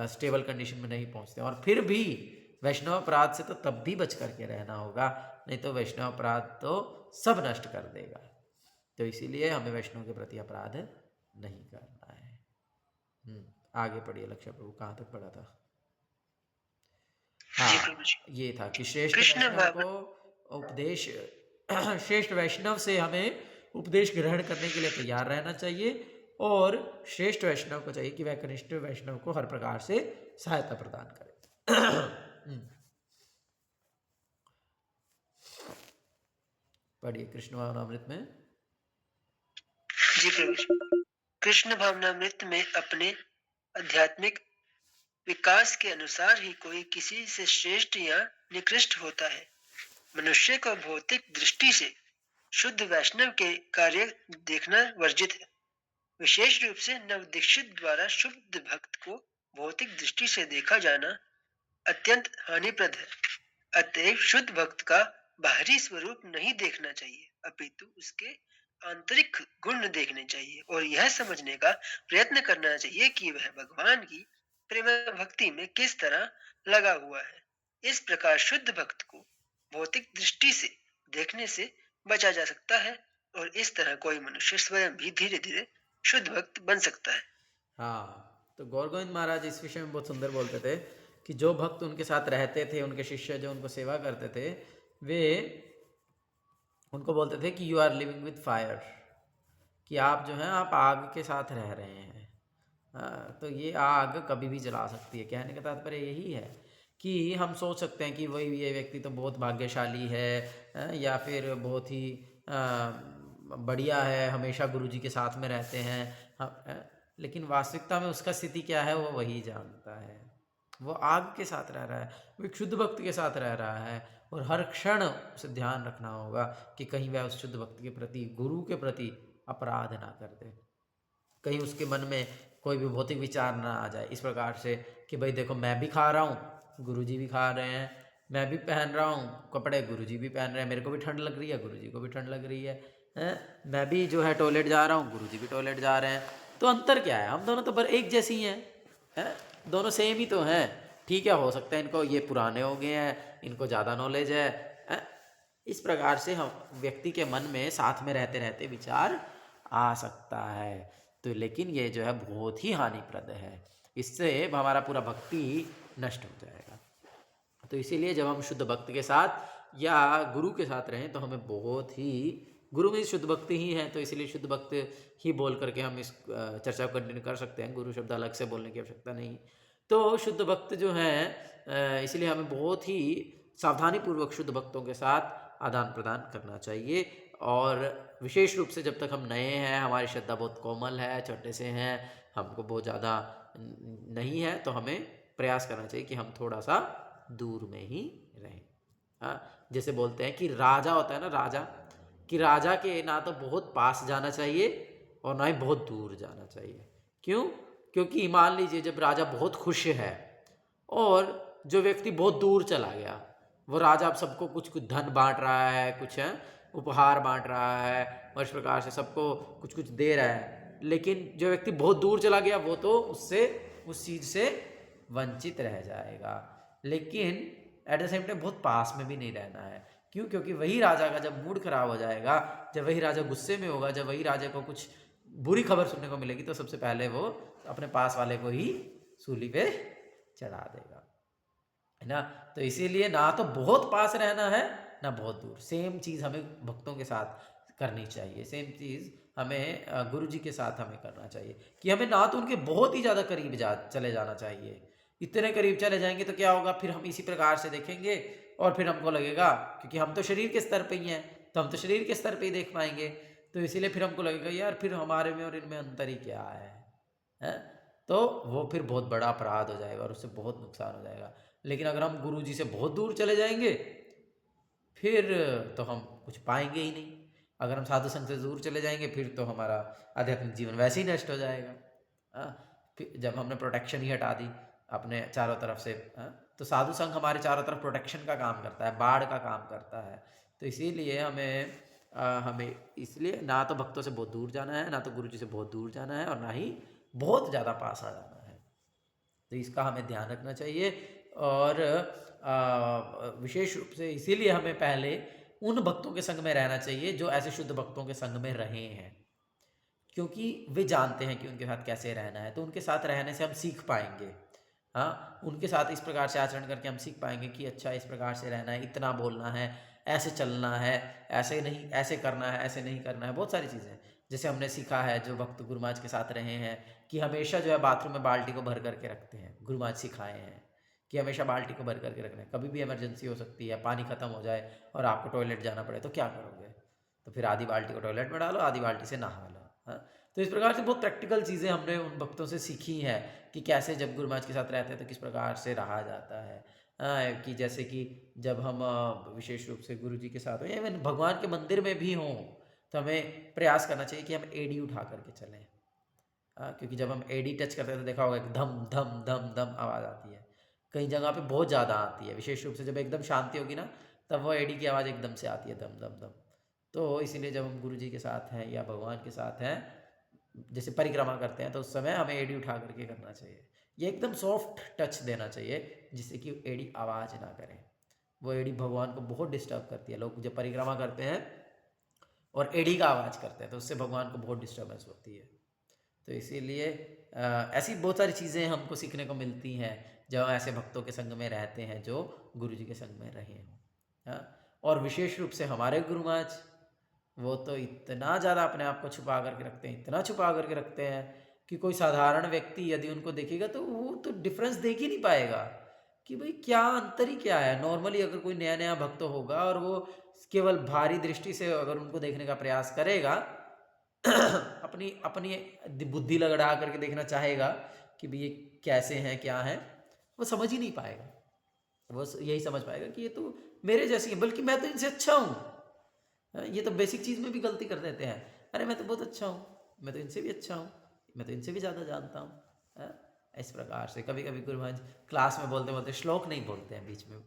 स्टेबल कंडीशन में नहीं पहुंचते। और फिर भी वैष्णव अपराध से तो तब भी बच करके रहना होगा, नहीं तो वैष्णव अपराध तो सब नष्ट कर देगा। तो इसीलिए हमें वैष्णव के प्रति अपराध नहीं करना है। आगे पढ़िए लक्ष्य प्रभु, कहाँ तक पढ़ा था? हाँ, ये था कि श्रेष्ठ वैष्णव को उपदेश श्रेष्ठ वैष्णव से हमें उपदेश ग्रहण करने के लिए तैयार रहना चाहिए, और श्रेष्ठ वैष्णव को चाहिए कि वह कनिष्ठ वैष्णव को हर प्रकार से सहायता प्रदान करे। पढ़िए कृष्ण भावनामृत में। जी प्रभु जी। कृष्ण भावनामृत में अपने आध्यात्मिक विकास के अनुसार ही कोई किसी से श्रेष्ठ या निकृष्ट होता है। मनुष्य को भौतिक दृष्टि से शुद्ध वैष्णव के कार्य देखना वर्जित है। विशेष रूप से नवदीक्षित द्वारा शुद्ध भक्त को भौतिक दृष्टि से देखा जाना अत्यंत हानिप्रद है। अतएव शुद्ध भक्त का बाहरी स्वरूप नहीं देखना चाहिए, अपितु उसके आंतरिक गुण देखने चाहिए और यह समझने का प्रयत्न करना चाहिए कि वह भगवान की प्रेम भक्ति में किस तरह लगा हुआ है। इस प्रकार शुद्ध भक्त को भौतिक दृष्टि से देखने से बचा जा सकता है और इस तरह कोई मनुष्य स्वयं भी धीरे धीरे शुद्ध भक्त बन सकता है। हाँ, तो गौर गोविंद महाराज इस विषय में बहुत सुंदर बोलते थे कि जो भक्त उनके साथ रहते थे, उनके शिष्य जो उनको सेवा करते थे, वे उनको बोलते थे कि you are living with fire, कि आप जो हैं आप आग के साथ रह रहे हैं। तो ये आग कभी भी जला सकती है। कहने का तात्पर्य यही है कि हम सोच सकते हैं कि वही ये व्यक्ति तो बहुत भाग्यशाली है, या फिर बहुत ही बढ़िया है, हमेशा गुरुजी के साथ में रहते हैं। लेकिन वास्तविकता में उसका स्थिति क्या है वो वही जानता है। वो आग के साथ रह रहा है, वो एक शुद्ध भक्त के साथ रह रहा है, और हर क्षण उसे ध्यान रखना होगा कि कहीं वह उस शुद्ध भक्त के प्रति, गुरु के प्रति अपराध ना कर दे, कहीं उसके मन में कोई भी भौतिक विचार ना आ जाए इस प्रकार से कि भाई देखो मैं भी खा रहा हूँ, गुरुजी भी खा रहे हैं, मैं भी पहन रहा हूँ कपड़े, गुरुजी भी पहन रहे हैं, मेरे को भी ठंड लग रही है, गुरुजी को भी ठंड लग रही है, मैं भी जो है टॉयलेट जा रहा हूँ, गुरुजी भी टॉयलेट जा रहे हैं। तो अंतर क्या है? हम दोनों तो पर एक जैसी हैं, दोनों सेम ही तो हैं। ठीक है, हो सकता है इनको ये पुराने हो गए हैं, इनको ज़्यादा नॉलेज है, इस प्रकार से हम व्यक्ति के मन में साथ में रहते रहते विचार आ सकता है। तो लेकिन ये जो है बहुत ही हानिप्रद है, इससे हमारा पूरा भक्ति नष्ट हो जाएगा। तो इसीलिए जब हम शुद्ध भक्त के साथ या गुरु के साथ रहें तो हमें बहुत ही, गुरु में शुद्ध भक्ति ही है, तो इसीलिए शुद्ध भक्त ही बोल करके हम इस चर्चा को कंटिन्यू कर सकते हैं, गुरु शब्द अलग से बोलने की आवश्यकता नहीं। तो शुद्ध भक्त जो हैं, इसलिए हमें बहुत ही सावधानी पूर्वक शुद्ध भक्तों के साथ आदान प्रदान करना चाहिए। और विशेष रूप से जब तक हम नए हैं, हमारी श्रद्धा बहुत कोमल है, छोटे से हैं, हमको बहुत ज़्यादा नहीं है, तो हमें प्रयास करना चाहिए कि हम थोड़ा सा दूर में ही रहें। हाँ, जैसे बोलते हैं कि राजा होता है ना, राजा, कि राजा के ना तो बहुत पास जाना चाहिए और ना ही बहुत दूर जाना चाहिए। क्यों? क्योंकि मान लीजिए जब राजा बहुत खुश है और जो व्यक्ति बहुत दूर चला गया, वो राजा अब सबको कुछ कुछ धन बांट रहा है, कुछ है उपहार बांट रहा है, और इस प्रकार से सबको कुछ कुछ दे रहा है, लेकिन जो व्यक्ति बहुत दूर चला गया वो तो उससे, उस चीज़ से वंचित रह जाएगा। लेकिन एट द सेम टाइम बहुत पास में भी नहीं रहना है। क्यों? क्योंकि वही राजा का जब मूड खराब हो जाएगा, जब वही राजा गुस्से में होगा, जब वही राजा को कुछ बुरी खबर सुनने को मिलेगी, तो सबसे पहले वो अपने पास वाले को ही सूली पे चढ़ा देगा, है ना। तो इसीलिए ना तो बहुत पास रहना है ना बहुत दूर। सेम चीज़ हमें भक्तों के साथ करनी चाहिए, सेम चीज़ हमें गुरु जी के साथ हमें करना चाहिए कि हमें ना तो उनके बहुत ही ज़्यादा करीब चले जाना चाहिए। इतने करीब चले जाएंगे तो क्या होगा, फिर हम इसी प्रकार से देखेंगे और फिर हमको लगेगा, क्योंकि हम तो शरीर के स्तर पे ही हैं, तो हम तो शरीर के स्तर पे ही देख पाएंगे, तो इसीलिए फिर हमको लगेगा यार फिर हमारे में और इनमें अंतर ही क्या है? तो वो फिर बहुत बड़ा अपराध हो जाएगा और उससे बहुत नुकसान हो जाएगा। लेकिन अगर हम गुरु जी से बहुत दूर चले जाएंगे फिर तो हम कुछ पाएंगे ही नहीं। अगर हम साधु संघ से दूर चले जाएंगे फिर तो हमारा आध्यात्मिक जीवन वैसे ही नष्ट हो जाएगा। फिर जब हमने प्रोटेक्शन ही हटा दी अपने चारों तरफ से, तो साधु संघ हमारे चारों तरफ प्रोटेक्शन का काम करता है, बाढ़ का काम करता है। तो इसीलिए हमें इसलिए ना तो भक्तों से बहुत दूर जाना है, ना तो गुरु जी से बहुत दूर जाना है, और ना ही बहुत ज़्यादा पास आ जाना है। तो इसका हमें ध्यान रखना चाहिए। और विशेष रूप से इसीलिए हमें पहले उन भक्तों के संग में रहना चाहिए जो ऐसे शुद्ध भक्तों के संग में रहे हैं, क्योंकि वे जानते हैं कि उनके साथ कैसे रहना है। तो उनके साथ रहने से हम सीख पाएंगे, हाँ, उनके साथ इस प्रकार से आचरण करके हम सीख पाएंगे कि अच्छा इस प्रकार से रहना है, इतना बोलना है, ऐसे चलना है, ऐसे नहीं, ऐसे करना है, ऐसे नहीं करना है। बहुत सारी चीज़ें जैसे हमने सीखा है जो भक्त गुरु महाराज के साथ रहे हैं कि हमेशा जो है बाथरूम में बाल्टी को भर करके रखते हैं। गुरु महाराज सिखाए हैं कि हमेशा बाल्टी को भर करके रखना है, कभी भी इमरजेंसी हो सकती है, पानी खत्म हो जाए और आपको टॉयलेट जाना पड़े तो क्या करोगे? तो फिर आधी बाल्टी को टॉयलेट में डालो, आधी बाल्टी से नहा लो। हाँ, तो इस प्रकार से बहुत प्रैक्टिकल चीज़ें हमने उन भक्तों से सीखी हैं कि कैसे जब गुरु महाराज के साथ रहते हैं तो किस प्रकार से रहा जाता है। कि जैसे कि जब हम विशेष रूप से गुरु जी के साथ हो, इवन भगवान के मंदिर में भी हों, तो हमें प्रयास करना चाहिए कि हम एड़ी उठा करके चलें। क्योंकि जब हम एड़ी टच करते हैं तो देखा होगा कि धम धम धम धम आवाज़ आती है, कई जगह पे बहुत ज़्यादा आती है। विशेष रूप से जब एकदम शांति होगी ना, तब वो एड़ी की आवाज़ एकदम से आती है, धम धम धम। तो इसीलिए जब हम गुरु जी के साथ हैं या भगवान के साथ हैं, जैसे परिक्रमा करते हैं, तो उस समय हमें एड़ी उठा करके करना चाहिए। ये एकदम सॉफ्ट टच देना चाहिए जिससे कि एड़ी आवाज़ ना करे। वो एड़ी भगवान को बहुत डिस्टर्ब करती है। लोग जब परिक्रमा करते हैं और एड़ी का आवाज़ करते हैं तो उससे भगवान को बहुत डिस्टर्बेंस होती है। तो इसीलिए ऐसी बहुत सारी चीज़ें हमको सीखने को मिलती हैं जब ऐसे भक्तों के संग में रहते हैं जो गुरु जी के संग में रहे हैं। और विशेष रूप से हमारे गुरु महाराज, वो तो इतना ज़्यादा अपने आप को छुपा करके रखते हैं, इतना छुपा करके रखते हैं कि कोई साधारण व्यक्ति यदि उनको देखेगा तो वो तो डिफरेंस देख ही नहीं पाएगा कि भाई क्या अंतर ही क्या है। नॉर्मली अगर कोई नया नया भक्त होगा और वो केवल भारी दृष्टि से अगर उनको देखने का प्रयास करेगा अपनी अपनी बुद्धि लगड़ा करके देखना चाहेगा कि भाई ये कैसे हैं क्या है, वो समझ ही नहीं पाएगा। वो यही समझ पाएगा कि ये तो मेरे जैसी है, बल्कि मैं तो इनसे अच्छा हूँ। ये तो बेसिक चीज़ में भी गलती कर देते हैं, अरे मैं तो बहुत अच्छा हूँ, मैं तो इनसे भी अच्छा हूँ, मैं तो इनसे भी ज़्यादा जानता हूँ। इस प्रकार से कभी कभी गुरु महाराज क्लास में बोलते बोलते श्लोक नहीं बोलते हैं बीच में,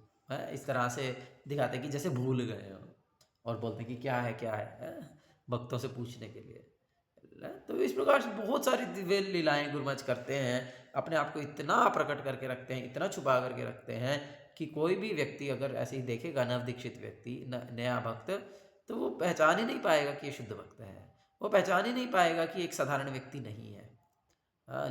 इस तरह से दिखाते हैं कि जैसे भूल गए हो, और बोलते हैं कि क्या है क्या है, भक्तों से पूछने के लिए। तो इस प्रकार से बहुत सारी दिव्य लीलाएं गुरु महाराज करते हैं, अपने आप को इतना प्रकट करके रखते हैं, इतना छुपा करके रखते हैं कि कोई भी व्यक्ति अगर ऐसे ही देखेगा, नवदीक्षित व्यक्ति, नया भक्त, तो वो पहचान ही नहीं पाएगा कि ये शुद्ध भक्त है, वो पहचान ही नहीं पाएगा कि एक साधारण व्यक्ति नहीं है।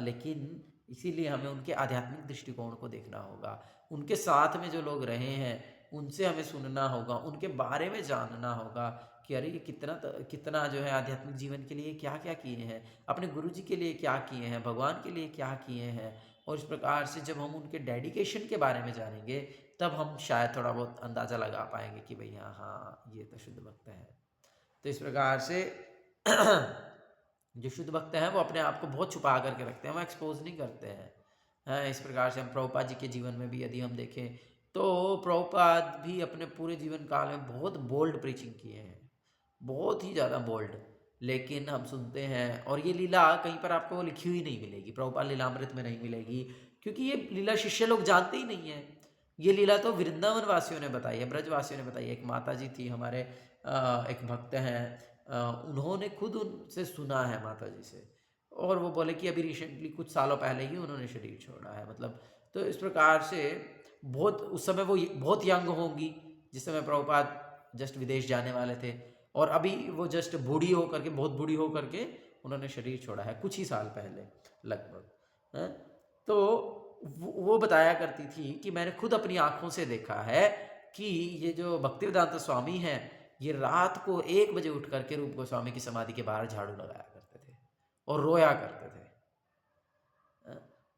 लेकिन इसीलिए हमें उनके आध्यात्मिक दृष्टिकोण को देखना होगा, उनके साथ में जो लोग रहे हैं उनसे हमें सुनना होगा, उनके बारे में जानना होगा कि अरे ये कितना जो है आध्यात्मिक जीवन के लिए क्या क्या किए हैं, अपने गुरु जी के लिए क्या किए हैं, भगवान के लिए क्या किए हैं। और इस प्रकार से जब हम उनके डेडिकेशन के बारे में जानेंगे तब हम शायद थोड़ा बहुत अंदाज़ा लगा पाएंगे कि भैया हाँ ये तो शुद्ध भक्त है। तो इस प्रकार से जो शुद्ध भक्त हैं वो अपने आप को बहुत छुपा करके रखते हैं, वो एक्सपोज नहीं करते हैं। इस प्रकार से हम प्रभुपाद जी के जीवन में भी यदि हम देखें तो प्रभुपाद भी अपने पूरे जीवन काल में बहुत बोल्ड प्रीचिंग किए हैं, बहुत ही ज़्यादा बोल्ड। लेकिन हम सुनते हैं, और ये लीला कहीं पर आपको वो लिखी हुई नहीं मिलेगी, प्रभुपाद लीलामृत में नहीं मिलेगी, क्योंकि ये लीला शिष्य लोग जानते ही नहीं है। ये लीला तो वृंदावन वासियों ने बताई है, ब्रजवासियों ने बताई है। एक माता जी थी हमारे, एक भक्त हैं, उन्होंने खुद उनसे सुना है माता जी से, और वो बोले कि अभी रिसेंटली कुछ सालों पहले ही उन्होंने शरीर छोड़ा है, मतलब। तो इस प्रकार से बहुत उस समय वो बहुत यंग होंगी जिस समय प्रभुपाद जस्ट विदेश जाने वाले थे, और अभी वो जस्ट बूढ़ी होकर के, बहुत बूढ़ी होकर के उन्होंने शरीर छोड़ा है कुछ ही साल पहले लगभग। तो वो बताया करती थी कि मैंने खुद अपनी आंखों से देखा है कि ये जो भक्तिवेदांत स्वामी हैं, ये रात को 1 बजे उठ करके रूप गोस्वामी की समाधि के बाहर झाड़ू लगाया करते थे और रोया करते थे।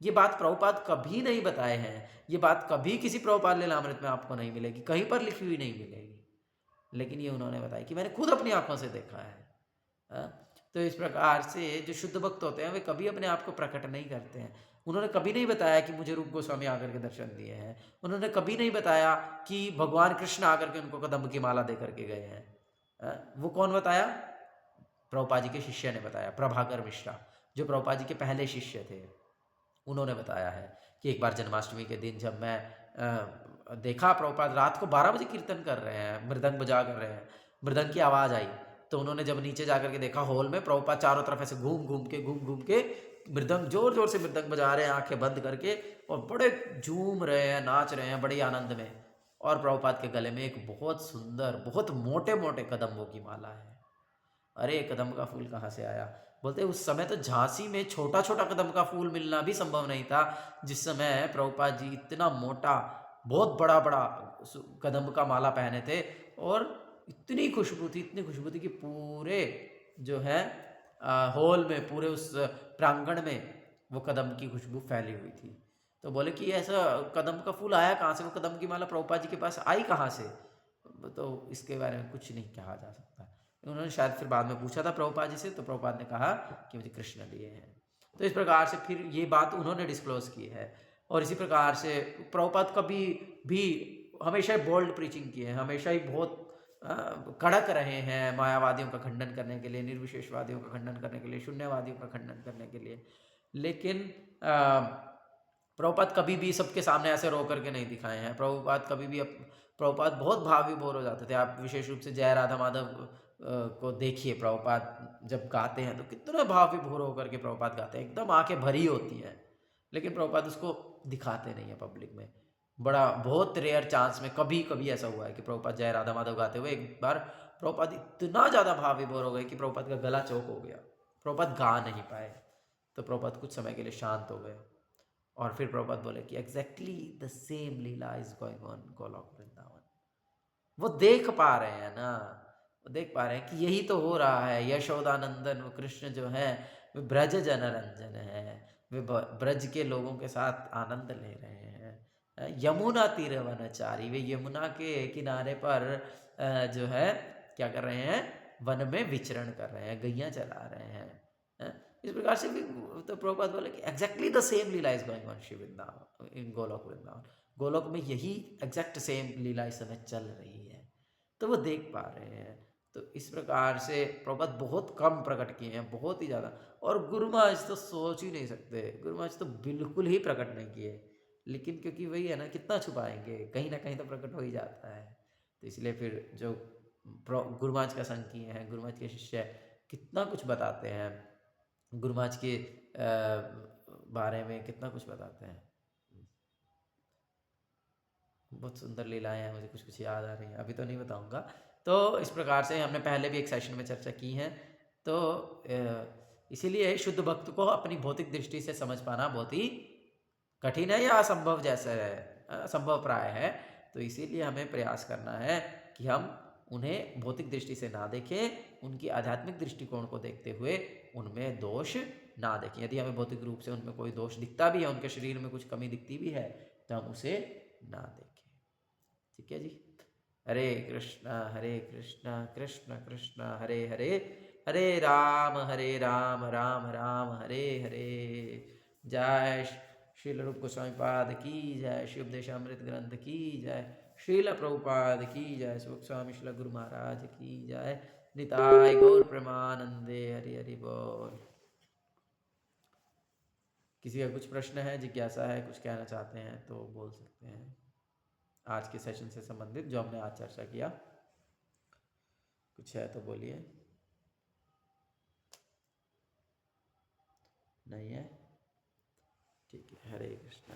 ये बात प्रभुपाद कभी नहीं बताए हैं, ये बात कभी किसी प्रभुपाद लीलामृत में आपको नहीं मिलेगी, कहीं पर लिखी हुई नहीं मिलेगी, लेकिन ये उन्होंने बताया कि मैंने खुद अपनी आंखों से देखा है। तो इस प्रकार से जो शुद्ध भक्त होते हैं वे कभी अपने आप को प्रकट नहीं करते हैं। उन्होंने कभी नहीं बताया कि मुझे रूप गोस्वामी आकर के दर्शन दिए हैं, उन्होंने कभी नहीं बताया कि भगवान कृष्ण आकर के उनको कदम्ब की माला दे करके गए हैं। वो कौन बताया? प्रभुपाद जी के शिष्य ने बताया, प्रभाकर मिश्रा, जो प्रभुपाद जी के पहले शिष्य थे, उन्होंने बताया है कि एक बार जन्माष्टमी के दिन जब मैं देखा प्रभुपाद रात को 12 बजे कीर्तन कर रहे हैं, मृदंग बजा कर रहे हैं, मृदंग की आवाज़ आई, तो उन्होंने जब नीचे जाकर के देखा हॉल में, प्रभुपाद चारों तरफ ऐसे घूम घूम के मृदंग जोर जोर से मृदंग बजा रहे हैं आंखें बंद करके, और बड़े झूम रहे हैं, नाच रहे हैं बड़े आनंद में। और प्रभुपाद के गले में एक बहुत सुंदर, बहुत मोटे मोटे कदम्बों की माला है। अरे कदम्ब का फूल कहाँ से आया? बोलते उस समय तो झांसी में छोटा छोटा कदम्ब का फूल मिलना भी संभव नहीं था, जिस समय प्रभुपाद जी इतना मोटा, बहुत बड़ा बड़ा कदम्ब का माला पहने थे, और इतनी खुशबू थी, इतनी खुशबू थी कि पूरे जो है हॉल में, पूरे उस प्रांगण में वो कदम्ब की खुशबू फैली हुई थी। तो बोले कि ऐसा कदम्ब का फूल आया कहाँ से, वो कदम्ब की माला प्रभुपाद जी के पास आई कहाँ से? तो इसके बारे में कुछ नहीं कहा जा सकता। उन्होंने शायद फिर बाद में पूछा था प्रभुपाद जी से, तो प्रभुपाद ने कहा कि मुझे कृष्ण दिए हैं। तो इस प्रकार से फिर ये बात उन्होंने डिस्क्लोज की है। और इसी प्रकार से प्रभुपाद कभी भी हमेशा ही बोल्ड प्रीचिंग की है, हमेशा ही बहुत कड़क रहे हैं मायावादियों का खंडन करने के लिए, निर्विशेषवादियों का खंडन करने के लिए, शून्यवादियों का खंडन करने के लिए। लेकिन प्रभुपाद कभी भी सबके सामने ऐसे रो करके नहीं दिखाए हैं। प्रभुपाद कभी भी प्रभुपाद बहुत भाव विभोर हो जाते थे। आप विशेष रूप से जय राधा माधव को देखिए, प्रभुपाद जब गाते हैं तो कितना भाव विभोर होकर के प्रभुपाद गाते हैं, एकदम आंखें भरी होती हैं, लेकिन प्रभुपाद उसको दिखाते नहीं है पब्लिक में। बड़ा बहुत रेयर चांस में कभी कभी ऐसा हुआ है कि प्रभुपाद जय राधा माधव गाते हुए एक बार प्रभुपाद इतना ज़्यादा भाव विभोर हो गए कि प्रभुपाद का गला चौक हो गया, प्रभुपाद गा नहीं पाए। तो प्रभुपाद कुछ समय के लिए शांत हो गए, और फिर प्रभुपाद बोले कि exactly the same leela is going on Golok Vrindavan. वो देख पा रहे हैं ना, वो देख पा रहे हैं कि यही तो हो रहा है। यशोदानंदन वो कृष्ण जो है वे ब्रज जनरंजन है, वे ब्रज के लोगों के साथ आनंद ले रहे हैं। यमुना तीर वनचारी, वे यमुना के किनारे पर जो है क्या कर रहे हैं, वन में विचरण कर रहे हैं, गैया चला रहे हैं। इस प्रकार से भी तो प्रभुपाद बोले कि exactly the same leela is going on Shri Vrindavan, in Golok Vrindavan. Golok में यही एग्जैक्ट सेम लीला इस समय चल रही है, तो वो देख पा रहे हैं। तो इस प्रकार से प्रभुपाद बहुत कम प्रकट किए हैं, बहुत ही ज़्यादा। और गुरु महाराज तो सोच ही नहीं सकते, गुरु महाराज तो बिल्कुल ही प्रकट नहीं किए। लेकिन क्योंकि वही है ना, कितना छुपाएंगे, कहीं ना कहीं तो प्रकट हो ही जाता है। तो इसलिए फिर जो गुरु महाराज का संग किए हैं, गुरु महाराज के शिष्य कितना कुछ बताते हैं, गुरु महाराज के बारे में कितना कुछ बताते हैं। बहुत सुंदर लीलाएं हैं, मुझे कुछ कुछ याद आ रही हैं, अभी तो नहीं बताऊंगा। तो इस प्रकार से हमने पहले भी एक सेशन में चर्चा की है। तो इसीलिए शुद्ध भक्त को अपनी भौतिक दृष्टि से समझ पाना बहुत ही कठिन है या असंभव जैसा है, असंभव प्राय है। तो इसीलिए हमें प्रयास करना है कि हम उन्हें भौतिक दृष्टि से ना देखें, उनकी आध्यात्मिक दृष्टिकोण को देखते हुए उनमें दोष ना देखें। यदि हमें भौतिक रूप से उनमें कोई दोष दिखता भी है, उनके शरीर में कुछ कमी दिखती भी है, तो हम उसे ना देखें। ठीक है जी। हरे कृष्णा कृष्ण कृष्ण हरे हरे, हरे राम राम राम हरे हरे। जय श्रील रूप गोस्वामी पाद की जय, श्री उपदेशामृत ग्रंथ की जय, श्रील प्रभुपाद की जय, सुख स्वामी श्रील गुरु महाराज की जय। निताय गौर प्रेमानंदे, हरि हरि बोल। किसी का कुछ प्रश्न है, जिज्ञासा है, कुछ कहना चाहते हैं तो बोल सकते हैं, आज के सेशन से संबंधित जो हमने आज चर्चा किया। कुछ है तो बोलिए। नहीं है, ठीक है। हरे कृष्णा।